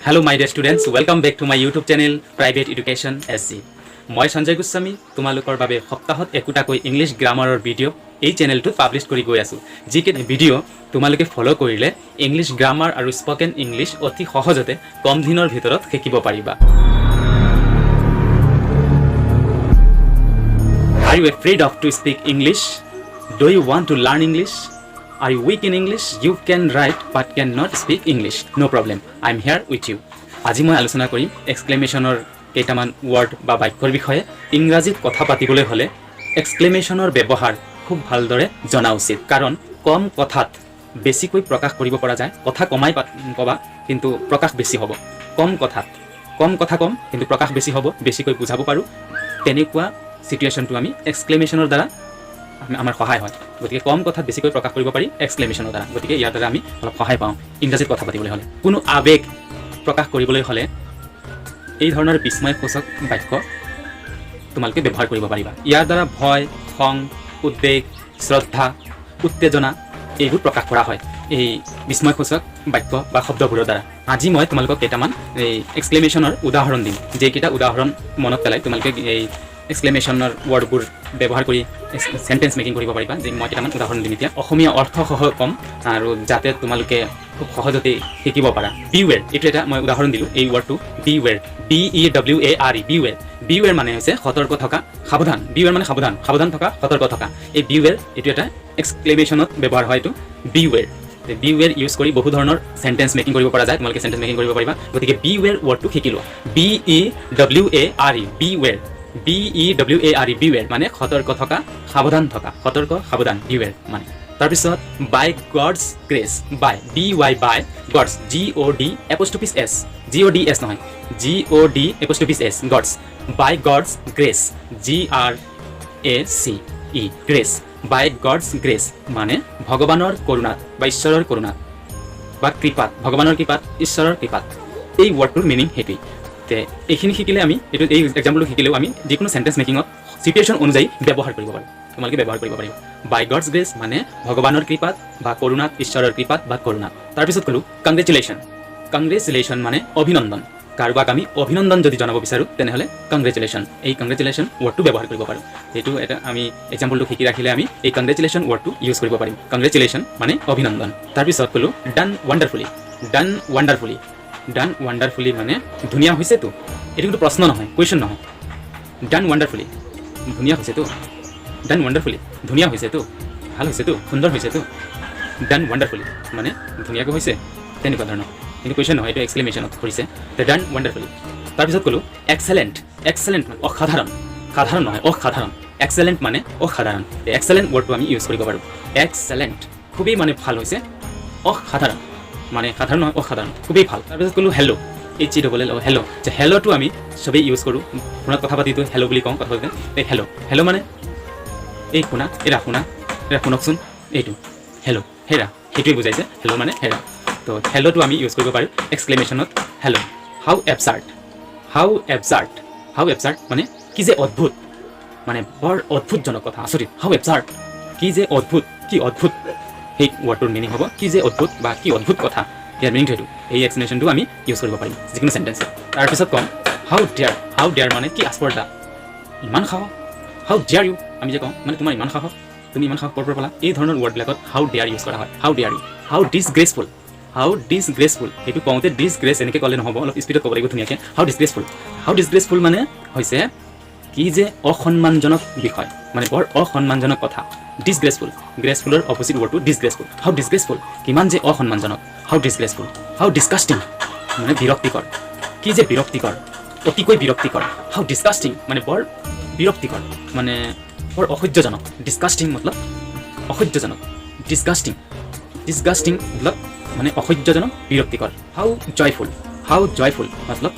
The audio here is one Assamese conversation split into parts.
Hello my dear students, welcome back to my YouTube channel Privateeducationsg. মই সঞ্জয় গোস্বামী তোমালোকৰ বাবে সপ্তাহত একোটাকৈ ইংলিশ গ্ৰামাৰৰ ভিডিঅ' এই চেনেলটোত পাব্লিছ কৰি গৈ আছো। যিকে ভিডিঅ' তোমালোকে ফলো কৰিলে ইংলিশ গ্ৰামাৰ আৰু স্পোকেন ইংলিশ অতি সহজতে কম দিনৰ ভিতৰত শিকিব পাৰিবা। Are you afraid of to speak English? Do you want to learn English? Are you weak in English? You can write but cannot speak English. No problem. I'm here with you. আজি মই আলোচনা কৰিম এক্সক্লেমেশনৰ কেইটামান ওয়াৰ্ড বা বাক্যৰ বিষয়ে। ইংৰাজীত কথা পাতিবলৈ হলে এক্সক্লেমেশনৰ ব্যৱহাৰ খুব ভালদৰে জনা উচিত, কাৰণ কম কথাত বেছিকৈ প্ৰকাশ কৰিব পৰা যায়। কথা কমাই কবা কিন্তু প্ৰকাশ বেছি হ'ব। কম কথা কম কিন্তু প্ৰকাশ বেছি হ'ব, বেছিকৈ বুজাব পাৰো। তেনেকুৱা সিচুৱেশনটো আমি এক্সক্লেমেশনৰ দ্বাৰা আমাৰ সহায় হয়। গতিকে কম কথাত বেছিকৈ প্ৰকাশ কৰিব পাৰি এক্সক্লেমেশনৰ দ্বাৰা। গতিকে ইয়াৰ দ্বাৰা আমি অলপ সহায় পাওঁ ইংৰাজীত কথা পাতিবলৈ হ'লে। কোনো আবেগ প্ৰকাশ কৰিবলৈ হ'লে এই ধৰণৰ বিস্ময়সূচক বাক্য তোমালোকে ব্যৱহাৰ কৰিব পাৰিবা। ইয়াৰ দ্বাৰা ভয়, খং, উদ্বেগ, শ্ৰদ্ধা, উত্তেজনা এইবোৰ প্ৰকাশ কৰা হয় এই বিস্ময়সূচক বাক্য বা শব্দবোৰৰ দ্বাৰা। আজি মই তোমালোকক কেইটামান এই এক্সক্লেমেশনৰ উদাহৰণ দিম, যেইকেইটা উদাহৰণ মনত পেলাই তোমালোকে এই এক্সক্লেমেশনৰ ওয়াৰ্ডবোৰ ব্যৱহাৰ কৰি সেন্টেন্স মেকিং কৰিব পাৰিবা। যে মই কেইটামান উদাহৰণ দিম এতিয়া, অসমীয়া অৰ্থ সহ কম আৰু যাতে তোমালোকে খুব সহজতে শিকিব পাৰা। বিৱেৰ, এইটো এটা মই উদাহৰণ দিলোঁ। এই ওয়াৰ্ডটো বিৱেৰ, BEWARE, বিৱেৰ। বিৱেৰ মানে হৈছে সতৰ্ক থকা, সাৱধান। বিৱেৰ মানে সাৱধান, সাৱধান থকা, সতৰ্ক থকা। এই বিৱেৰ এইটো এটা এক্সক্লেমেশনত ব্যৱহাৰ হয়। এইটো বিৱেৰ। বিৱেৰ ইউজ কৰি বহু ধৰণৰ সেন্টেন্স মেকিং কৰিব পৰা যায়। তোমালোকে সেন্টেন্স মেকিং কৰিব পাৰিবা। গতিকে বিৱেৰ ওয়াৰ্ডটো শিকি লোৱা। BEWARE, বিৱেৰ। BEWARE, বিৱেৰ মানে সতৰ্ক থকা, সাৱধান থকা, সতৰ্ক সাৱধান, বিৱেৰ মানে। তাৰপিছত by God's grace, by BY by God's, GOD'S, GOD'S নহয়, GOD'S, God's. By God's grace, GRACE, grace. By God's grace মানে ভগৱানৰ কৰোণাত বা ঈশ্বৰৰ কৰোণাত বা কৃপাত, ভগৱানৰ কৃপাত, ঈশ্বৰৰ কৃপাত। এই ওয়াৰ্ডটোৰ মিনিং সেইটোৱেই। এইখিনি শিকিলে আমি এইটো এই এক্সাম্পলটো শিকিলেও আমি যিকোনো সেন্টেন্স মেকিঙত সিচুৱেশ্যন অনুযায়ী ব্যৱহাৰ কৰিব পাৰোঁ। তোমালোকে ব্যৱহাৰ কৰিব পাৰিবা। বাই গডছ গ্ৰেছ মানে ভগৱানৰ কৃপাত বা কৰোণাত, ঈশ্বৰৰ কৃপাত বা কৰোণাত। তাৰপিছত ক'লোঁ কংগ্ৰেচুলেশ্যন। কংগ্ৰেচুলেশ্যন মানে অভিনন্দন। কাৰোবাক আমি অভিনন্দন যদি জনাব বিচাৰোঁ তেনেহ'লে কংগ্ৰেচুলেশ্যন, এই কংগ্ৰেচুলেশ্যন ওয়াৰ্ডটো ব্যৱহাৰ কৰিব পাৰোঁ। এইটো এটা আমি এক্সাম্পলটো শিকি ৰাখিলে আমি এই কংগ্ৰেচুলেশ্যন ওয়াৰ্ডটো ইউজ কৰিব পাৰিম। কংগ্ৰেচুলেশ্যন মানে অভিনন্দন। তাৰপিছত ক'লোঁ ডান ৱাণ্ডাৰফুলি। ডান ৱাণ্ডাৰফুলি, ডান ৱাণ্ডাৰফুলি মানে ধুনীয়া হৈছেতো। এইটো কিন্তু প্ৰশ্ন নহয়, কুৱেশ্যন নহয়। ডান ৱাণ্ডাৰফুলি, ধুনীয়া হৈছেতো। ডান ৱাণ্ডাৰফুলি, ধুনীয়া হৈছেতো, ভাল হৈছেতো, সুন্দৰ হৈছেতো। ডান ৱাণ্ডাৰফুলি মানে ধুনীয়াকৈ হৈছে, তেনেকুৱা ধৰণৰ। কিন্তু কুৱেশ্যন নহয়, এইটো এক্সক্লেমেশ্যনত কৰিছে। ডান ৱাণ্ডাৰফুলি। তাৰপিছত ক'লোঁ এক্সেলেণ্ট। এক্সেলেণ্ট মানে অসাধাৰণ, সাধাৰণ নহয়, অসাধাৰণ। এক্সেলেণ্ট মানে অসাধাৰণ। এই এক্সেলেণ্ট ওয়াৰ্ডটো আমি ইউজ কৰিব পাৰোঁ। এক্সেলেণ্ট খুবেই মানে ভাল হৈছে, অসাধাৰণ মানে সাধাৰণ নহয়, অসাধাৰণ, খুবেই ভাল। তাৰপিছত ক'লোঁ হেল্ল', HELL, হেল্ল'। যে হেল্ল'টো আমি চবেই ইউজ কৰোঁ। ফোনত কথা পাতিটো হেল্ল' বুলি কওঁ, কথা পাতিলে এই হেল্ল'। হেল্ল' মানে এই শুনা, এৰা শুনকচোন, এইটো হেল্ল', হেৰা, সেইটোৱে বুজাইছে হেল্ল' মানে হেৰা। তো হেল্ল'টো আমি ইউজ কৰিব পাৰোঁ এক্সক্লেমেশ্যনত। হেল্ল'। হাউ এবছাৰ্ড, হাউ এবছাৰ্ড, হাউ এবছাৰ্ড মানে কি যে অদ্ভুত, মানে বৰ অদ্ভুতজনক কথা, আচৰিত। হাউ এবছাৰ্ড, কি যে অদ্ভুত, কি অদ্ভুত, সেই ওয়াৰ্ডটোৰ মিনিং হ'ব কি যে অদ্ভুত বা কি অদ্ভুত কথা। ইয়াৰ মিনিংটো সেইটো। এই এক্সপ্লেনেশ্যনটো আমি ইউজ কৰিব পাৰিম যিকোনো সেন্টেন্সত। তাৰপিছত ক'ম হাউ ডেয়াৰ। হাউ ডেয়াৰ মানে কি আস্পৰ্ধা, ইমান সাহস। হাউ ডেয়াৰ ইউ, আমি যে কওঁ মানে তোমাৰ ইমান সাহস, তুমি ইমান সাহস ক'ৰ পৰা পালা। এই ধৰণৰ ওয়াৰ্ডবিলাকত হাউ ডেয়াৰ ইউজ কৰা হয়। হাউ ডেয়াৰ ইউ। হাউ ডিছগ্ৰেচফুল, হাউ ডিছগ্ৰেচফুল। সেইটো কওঁতে ডিছগ্ৰেচ এনেকৈ ক'লে নহ'ব, অলপ স্পীডত ক'ব লাগিব ধুনীয়াকৈ। হাউ ডিছগ্ৰেচফুল। হাউ ডিছগ্ৰেচফুল মানে হৈছে কি যে অসন্মানজনক বিষয়, মানে বৰ অসন্মানজনক কথা। ডিছগ্ৰেচফুল, গ্ৰেচফুলৰ অপজিট ওয়াৰ্ডটো ডিছগ্ৰেচফুল। হাউ ডিছগ্ৰেচফুল, কিমান যে অসন্মানজনক। হাউ ডিছগ্ৰেচফুল। হাউ ডিছকাষ্টিং মানে বিৰক্তিকৰ, কি যে বিৰক্তিকৰ, অতিকৈ বিৰক্তিকৰ। হাউ ডিছকাষ্টিং মানে বৰ বিৰক্তিকৰ, মানে বৰ অসহ্যজনক। ডিছকাষ্টিং মতলব অসহ্যজনক। ডিছকাষ্টিং, ডিছকাষ্টিং মতলব মানে অসহ্যজনক, বিৰক্তিকৰ। হাউ জয়ফুল, হাউ জয়ফুল মতলব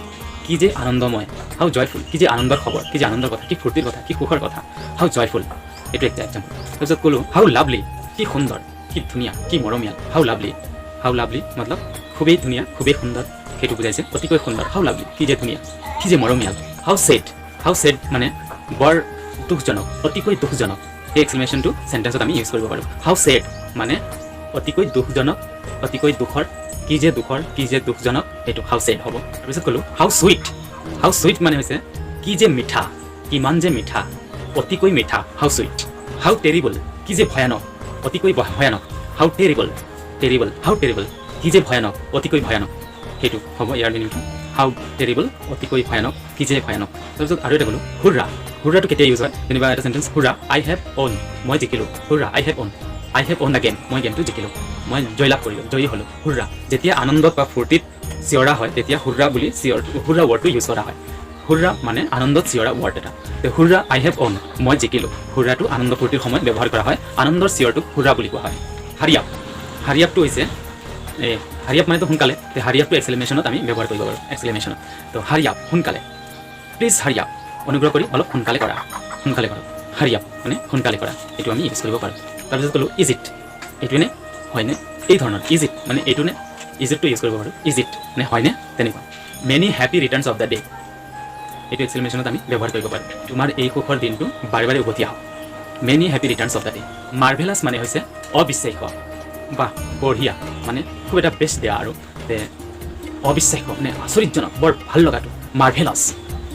কি যে আনন্দময়। হাউ জয়ফুল, কি যে আনন্দৰ খবৰ, কি যে আনন্দৰ কথা, কি ফূৰ্তিৰ কথা, কি সুখৰ কথা। হাউ জয়ফুল, এইটো একটা এক্সাম্পল। তাৰপিছত ক'লোঁ হাউ লাভলি, কি সুন্দৰ, কি ধুনীয়া, কি মৰমীয়াল। হাউ লাভলি, হাউ লাভলি মতলব খুবেই ধুনীয়া, খুবেই সুন্দৰ, সেইটো বুজাইছে, অতিকৈ সুন্দৰ। হাউ লাভলি, কি যে ধুনীয়া, কি যে মৰমীয়াল। হাউ ছেড, হাউ ছেড মানে বৰ দুখজনক, অতিকৈ দুখজনক। এই এক্সপ্লেনেশ্যনটো সেন্টেন্সত আমি ইউজ কৰিব পাৰোঁ। হাউ ছেড মানে অতিকৈ দুখজনক, অতিকৈ দুখৰ কি যে দুখৰ কি যে দুখজনক এইটো হাউ চেড হ'ব তাৰপিছত ক'লোঁ হাউ চুইট মানে হৈছে কি যে মিঠা কিমান যে মিঠা অতিকৈ মিঠা হাউ চুইট হাউ টেৰিবল কি যে ভয়ানক অতিকৈ ভয়ানক হাউ টেৰিবল হাউ টেৰিবল কি যে ভয়ানক অতিকৈ ভয়ানক সেইটো হ'ব ইয়াৰ মিনিংটো হাউ টেৰিবল অতিকৈ ভয়ানক কি যে ভয়ানক তাৰপিছত আৰু এটা ক'লোঁ হুৰ্ৰাটো কেতিয়া ইউজ হয় যেনিবা এটা চেণ্টেঞ্চ হুৰ্ৰা আই হেভ অন মই জিকিলোঁ হুৰ্ৰা আই হেভ অন দ্য গেম মই গেমটো জিকিলোঁ মই জয়লাভ কৰিলোঁ জয়ী হ'লোঁ হুৰ্ৰা যেতিয়া আনন্দত বা ফূৰ্তিত চিঞৰা হয় তেতিয়া হুৰ্ৰা বুলি হুৰ্ৰা ৱৰ্ডটো ইউজ কৰা হয় হুৰ্ৰা মানে আনন্দত চিঞৰা ৱৰ্ড এটা হুৰ্ৰা আই হেভ অন মই জিকিলোঁ হুৰ্ৰাটো আনন্দ ফূৰ্তিৰ সময়ত ব্যৱহাৰ কৰা হয় আনন্দৰ চিঞৰটোক হুৰ্ৰা বুলি কোৱা হয় হাৰিয়াপটো হৈছে হাৰিয়াপ মানেতো সোনকালে হাৰিয়াপটো এক্সক্লেমেশ্যনত আমি ব্যৱহাৰ কৰিব পাৰোঁ এক্সক্লেমেশ্যনত তো হাৰিয়াপ সোনকালে প্লিজ হাৰিয়াপ অনুগ্ৰহ কৰি অলপ সোনকালে কৰা হাৰিয়াপ মানে সোনকালে কৰা এইটো আমি ইউজ কৰিব পাৰোঁ তাৰপিছত ক'লোঁ ইজ ইট এইটোৱে হয়নে এই ধৰণৰ ইজ ইট মানে এইটো নে ইজ ইটটো ইউজ কৰিব পাৰোঁ ইজ ইট মানে হয়নে তেনেকুৱা many happy returns of the day এইটো এক্সক্লেমেশ্যনত আমি ব্যৱহাৰ কৰিব পাৰোঁ তোমাৰ এই সুখৰ দিনটো বাৰে বাৰে উভতি আহক many happy returns of the day marvellous মানে হৈছে অবিশ্বাস্য বা বঢ়িয়া মানে খুব এটা বেষ্ট দিয়া আৰু অবিশ্বাস্য মানে আচৰিতজনক বৰ ভাল লগাটো মাৰ্ভেলাছ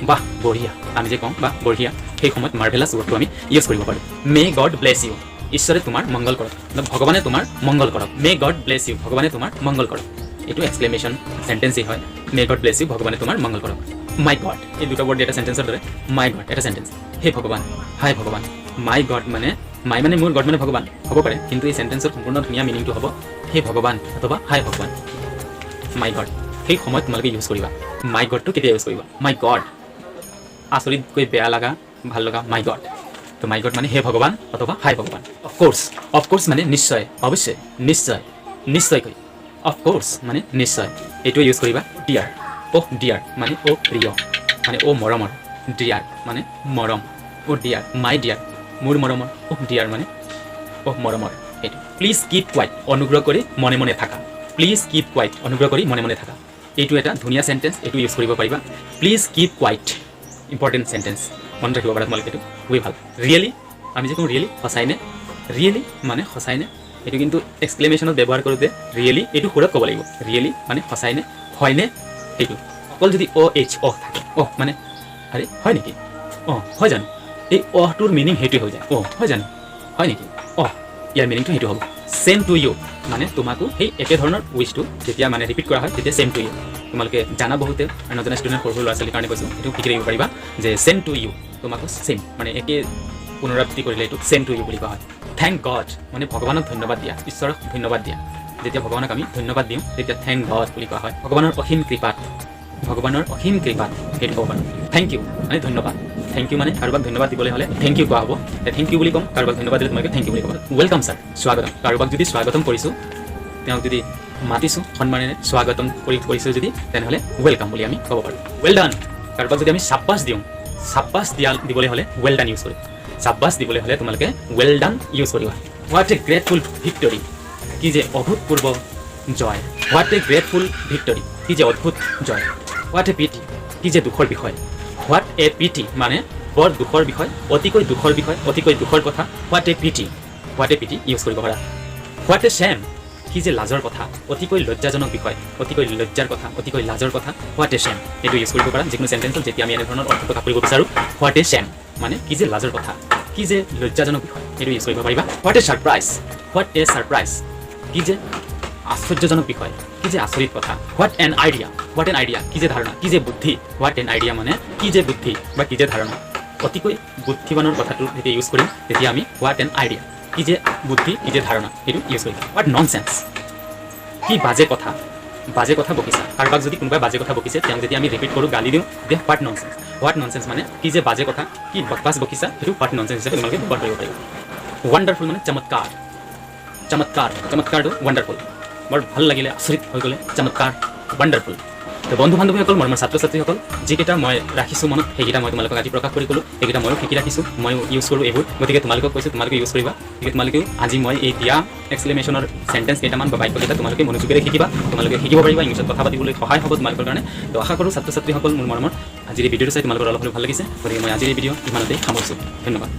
বাহ বঢ়িয়া আমি যে কওঁ বা বঢ়িয়া সেই সময়ত মাৰ্ভেলাছ ৱৰ্ডটো আমি ইউজ কৰিব পাৰোঁ মে গড ব্লেছ ইউ ঈশ্বৰে তোমাৰ মংগল কৰক ভগৱানে তোমাৰ মংগল কৰক মে গড ব্লেছ ইউ ভগৱানে তোমাৰ মংগল কৰক এইটো এক্সক্লেমেশ্যন চেণ্টেন্সেই হয় মে গড ব্লেছ ইউ ভগৱানে তোমাৰ মংগল কৰক মাই গড এই দুটা ৱৰ্ড এটা চেণ্টেন্সৰ দৰে মাই গড এটা চেণ্টেন্স হে ভগৱান হাই ভগৱান মাই গড মানে মাই মানে মোৰ গড মানে ভগৱান হ'ব পাৰে কিন্তু এই চেণ্টেন্সৰ সম্পূৰ্ণ ধুনীয়া মিনিংটো হ'ব হে ভগৱান অথবা হাই ভগৱান মাই গড সেই সময়ত তোমালোকে ইউজ কৰিবা মাই গডটো কেতিয়া ইউজ কৰিবা মাই গড আচৰিতকৈ বেয়া লগা ভাল লগা মাই গড তো মাই গড মানে হে ভগৱান অথবা হাই ভগৱান অফক'ৰ্ছ মানে নিশ্চয় অৱশ্যে নিশ্চয়কৈ অফক'ৰ্ছ মানে নিশ্চয় এইটো ইউজ কৰিবা ডিয়াৰ ডিয়াৰ মানে প্ৰিয় মানে মৰমৰ ডিয়াৰ মানে মৰম ডিয়াৰ মাই ডিয়াৰ মোৰ মৰমৰ ডিয়াৰ মানে মৰমৰ এইটো প্লিজ কিপ কোৱাইট অনুগ্ৰহ কৰি মনে মনে থাকা প্লিজ কিপ কোৱাইট অনুগ্ৰহ কৰি মনে মনে থাকা এইটো এটা ধুনীয়া চেণ্টেন্স এইটো ইউজ কৰিব পাৰিবা please keep quiet important sentence মনত ৰাখিব পাৰা তোমালোকে এইটো খুবেই ভাল ৰিয়েলি আমি যে কওঁ ৰিয়েলি সঁচাইনে ৰিয়েলি মানে সঁচাইনে এইটো কিন্তু এক্সক্লেমেশ্যনত ব্যৱহাৰ কৰোঁতে ৰিয়েলি এইটো সুৰত ক'ব লাগিব ৰিয়েলি মানে সঁচাইনে হয়নে সেইটো অকল যদি থাকে মানে আৰে হয় নেকি হয় জানো এই অহটোৰ মিনিং সেইটোৱে হৈ যায় হয় জানো হয় নেকি ইয়াৰ মিনিংটো সেইটো হ'ব চেম টু ইউ মানে তোমাকো সেই একে ধৰণৰ উইচটো যেতিয়া মানে ৰিপিট কৰা হয় তেতিয়া চেম টু ইউ তোমালোকে জানা বহুতে আৰু নজনা ষ্টুডেণ্ট সৰু ল'ৰা ছোৱালীৰ কাৰণে কৈছোঁ এইটো শিকি ৰাখিব পাৰিবা যে চেম টু ইউ তোমাকো চেম মানে একে পুনৰাবৃত্তি কৰিলে এইটো চেম টু ইউ বুলি কোৱা হয় থেংক গড মানে ভগৱানক ধন্যবাদ দিয়া ঈশ্বৰক ধন্যবাদ দিয়া যেতিয়া ভগৱানক আমি ধন্যবাদ দিওঁ তেতিয়া থেংক গড বুলি কোৱা হয় ভগৱানৰ অসীম কৃপাত সেইটো ক'ব পাৰোঁ থেংক ইউ মানে ধন্যবাদ থেংক ইউ মানে কাৰোবাক ধন্যবাদ দিবলৈ হ'লে থেংক ইউ কোৱা হ'ব থেংক ইউ বুলি ক'ম কাৰোবাক ধন্যবাদ দিলে তোমালোকে থেংক ইউ বুলি ক'ব ৱেলকাম ছাৰ স্বাগতম কাৰোবাক যদি স্বাগতম কৰিছোঁ তেওঁক যদি মাতিছোঁ সন্মানেৰে স্বাগতম কৰিছোঁ যদি তেনেহ'লে ৱেলকাম বুলি আমি ক'ব পাৰোঁ ৱেল ডান কাৰোবাক যদি আমি চাব্বাছ দিবলৈ হ'লে ৱেল ডান ইউজ কৰিম চাব্বাছ দিবলৈ হ'লে তোমালোকে ৱেল ডান ইউজ কৰিবা হোৱাট এ গ্ৰেটফুল ভিক্টৰী কি যে অভূতপূৰ্ব জয় হোৱাট এ গ্ৰেটফুল ভিক্টৰী কি যে অদ্ভুত জয় হোৱাট এ পিটি কি যে দুখৰ বিষয় হোৱাট এ পিটি মানে বৰ দুখৰ বিষয় অতিকৈ দুখৰ কথা হোৱাট এ পিটি ইউজ কৰিব পাৰা হোৱাট এ শ্যাম কি যে লাজৰ কথা অতিকৈ লজ্জাজনক বিষয় অতিকৈ লজ্জাৰ কথা অতিকৈ লাজৰ কথা হোৱাট এ শ্যাম এইটো ইউজ কৰিব পাৰা যিকোনো চেণ্টেন্সত যেতিয়া আমি এনেধৰণৰ অৰ্থ প্ৰকাশ কৰিব বিচাৰোঁ হোৱাট এ শ্যাম মানে কি যে লাজৰ কথা কি যে লজ্জাজনক বিষয় এইটো ইউজ কৰিব পাৰিবা হোৱাট এ ছাৰপ্ৰাইজ কি যে আশ্চৰ্যজনক বিষয় কি যে আচৰিত কথা হোৱাট এন আইডিয়া কি যে ধাৰণা কি যে বুদ্ধি হোৱাট এন আইডিয়া মানে কি যে বুদ্ধি বা কি যে ধাৰণা অতিকৈ বুদ্ধিমানৰ কথাটো যেতিয়া ইউজ কৰিম তেতিয়া আমি হোৱাট এন আইডিয়া কি যে বুদ্ধি কি যে ধাৰণা সেইটো ইউজ কৰিম হোৱাট ননচেন্স কি বাজে কথা বকিছা কাৰোবাক যদি কোনোবাই বাজে কথা বকিছে তেওঁক যদি আমি ৰিপিট কৰোঁ গালি দিওঁ তেতিয়া হোৱাট ননচেন্স মানে কি যে বাজে কথা কি বকবাছ বকিছা সেইটো হোৱাট ননচেন্স হিচাপে তোমালোকে ব্যৱহাৰ কৰিব পাৰিবা ৱাণ্ডাৰফুল মানে চমৎকাৰটো ৱাণ্ডাৰফুল বৰ ভাল লাগিলে আচৰিত হৈ গ'লে চমৎকাৰ ৱাণ্ডাৰফুল তো বন্ধু বান্ধৱীসকল মোৰ ছাত্ৰ ছাত্ৰীসকল যিকেইটা মই ৰাখিছোঁ মনত সেইকেইটা মই তোমালোকক আজি প্ৰকাশ কৰি ক'লোঁ এইকেইটা ময়ো শিকি ৰাখিছোঁ ময়ো ইউজ কৰোঁ এইবোৰ গতিকে তোমালোকক কৈছোঁ তোমালোকে ইউজ কৰিবা গতিকে তোমালোকেও আজি মই এই দিয়া এক্সক্লেমেশ্যনৰ চেণ্টেন্স কেইটামান বা বাক্যকেইটা তোমালোকে মনোযোগেৰে শিকিবা তোমালোকে শিকিব পাৰিবা ইংলিছত কথা পাতিবলৈ সহায় হ'ব তোমালোকৰ কাৰণে তো আশা কৰোঁ ছাত্ৰ ছাত্ৰীসকল মোৰ মৰমৰ আজিৰ এই ভিডিঅ'টো চাই তোমালোকৰ অলপ ভাল লাগিছে গতিকে মই আজিৰ এই ভিডিঅ' ইমানতেই সামৰিছোঁ ধন্যবাদ